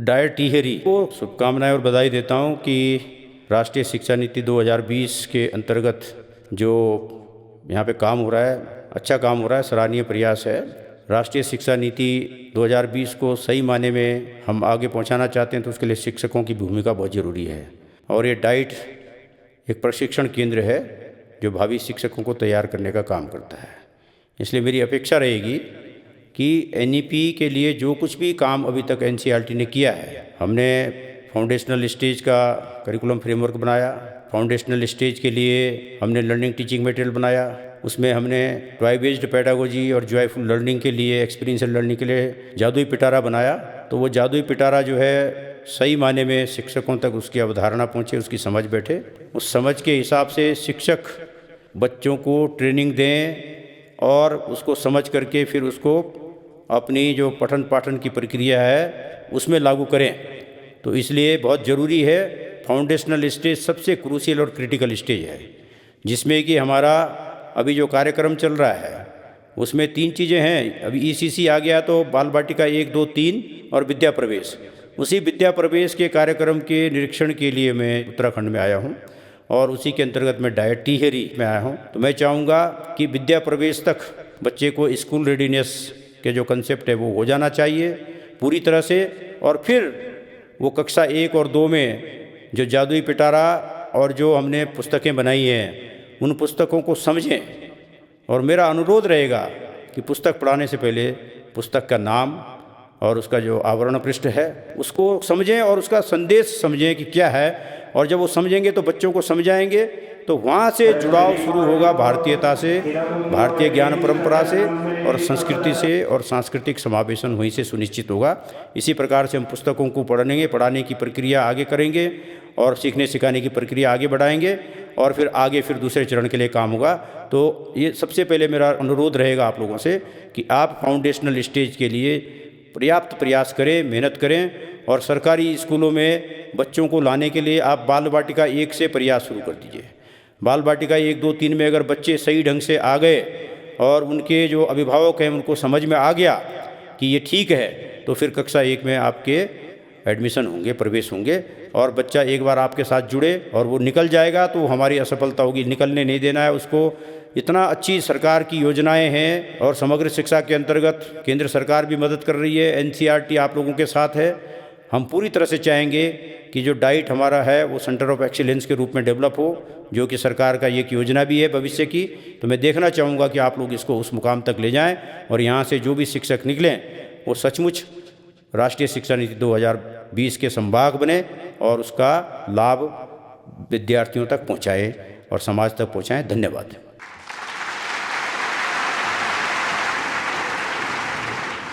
Dyer Tehri को शुभकामनाएं और बधाई देता हूं कि राष्ट्रीय शिक्षा नीति 2020 के अंतर्गत जो यहाँ पे काम हो रहा है, अच्छा काम हो रहा है, सराहनीय प्रयास है। राष्ट्रीय शिक्षा नीति 2020 को सही मायने में हम आगे पहुँचाना चाहते हैं तो उसके लिए शिक्षकों की भूमिका बहुत ज़रूरी है। और ये डाइट एक प्रशिक्षण केंद्र है जो भावी शिक्षकों को तैयार करने का काम करता है। इसलिए मेरी अपेक्षा रहेगी कि एनईपी के लिए जो कुछ भी काम अभी तक एनसीईआरटी ने किया है, हमने फाउंडेशनल स्टेज का करिकुलम फ्रेमवर्क बनाया, फाउंडेशनल स्टेज के लिए हमने लर्निंग टीचिंग मटेरियल बनाया, उसमें हमने टॉय बेस्ड पेडागोजी और जॉयफुल लर्निंग के लिए, एक्सपीरियंशियल लर्निंग के लिए जादुई पिटारा बनाया। तो वो जादुई पिटारा जो है सही मायने में शिक्षकों तक उसकी अवधारणा पहुँचे, उसकी समझ बैठे, उस समझ के हिसाब से शिक्षक बच्चों को ट्रेनिंग दें और उसको समझ करके फिर उसको अपनी जो पठन पाठन की प्रक्रिया है उसमें लागू करें। तो इसलिए बहुत ज़रूरी है, फाउंडेशनल स्टेज सबसे क्रूशियल और क्रिटिकल स्टेज है, जिसमें कि हमारा अभी जो कार्यक्रम चल रहा है उसमें 3 चीज़ें हैं। अभी ईसीसी आ गया तो बाल बाटिका 1, 2, 3 और विद्या प्रवेश। उसी विद्या प्रवेश के कार्यक्रम के निरीक्षण के लिए मैं उत्तराखंड में आया हूँ और उसी के अंतर्गत मैं डायर टिहरी में आया हूँ। तो मैं चाहूँगा कि विद्या प्रवेश तक बच्चे को स्कूल रेडीनेस के जो कंसेप्ट है वो हो जाना चाहिए पूरी तरह से, और फिर वो कक्षा 1 और 2 में जो जादुई पिटारा और जो हमने पुस्तकें बनाई हैं उन पुस्तकों को समझें। और मेरा अनुरोध रहेगा कि पुस्तक पढ़ाने से पहले पुस्तक का नाम और उसका जो आवरण पृष्ठ है उसको समझें और उसका संदेश समझें कि क्या है। और जब वो समझेंगे तो बच्चों को समझाएंगे तो वहाँ से जुड़ाव शुरू होगा भारतीयता से, भारतीय ज्ञान परंपरा से और संस्कृति से, और सांस्कृतिक समावेशन वहीं से सुनिश्चित होगा। इसी प्रकार से हम पुस्तकों को पढ़ाने की प्रक्रिया आगे करेंगे और सीखने सिखाने की प्रक्रिया आगे बढ़ाएंगे और फिर आगे दूसरे चरण के लिए काम होगा। तो ये सबसे पहले मेरा अनुरोध रहेगा आप लोगों से कि आप फाउंडेशनल स्टेज के लिए पर्याप्त प्रयास करें, मेहनत करें, और सरकारी स्कूलों में बच्चों को लाने के लिए आप बाल बाटिका 1 से प्रयास शुरू कर दीजिए। बाल बाटिका 1, 2, 3 में अगर बच्चे सही ढंग से आ गए और उनके जो अभिभावक हैं उनको समझ में आ गया कि ये ठीक है, तो फिर कक्षा 1 में आपके एडमिशन होंगे, प्रवेश होंगे, और बच्चा एक बार आपके साथ जुड़े और वो निकल जाएगा तो हमारी असफलता होगी। निकलने नहीं देना है उसको। इतना अच्छी सरकार की योजनाएं हैं और समग्र शिक्षा के अंतर्गत केंद्र सरकार भी मदद कर रही है, एनसीईआरटी आप लोगों के साथ है। हम पूरी तरह से चाहेंगे कि जो डाइट हमारा है वो सेंटर ऑफ एक्सीलेंस के रूप में डेवलप हो, जो कि सरकार का एक योजना भी है भविष्य की। तो मैं देखना चाहूँगा कि आप लोग इसको उस मुकाम तक ले जाएं और यहाँ से जो भी शिक्षक निकलें वो सचमुच राष्ट्रीय शिक्षा नीति 2020 के संभाग बने और उसका लाभ विद्यार्थियों तक पहुँचाए और समाज तक पहुँचाएँ। धन्यवाद।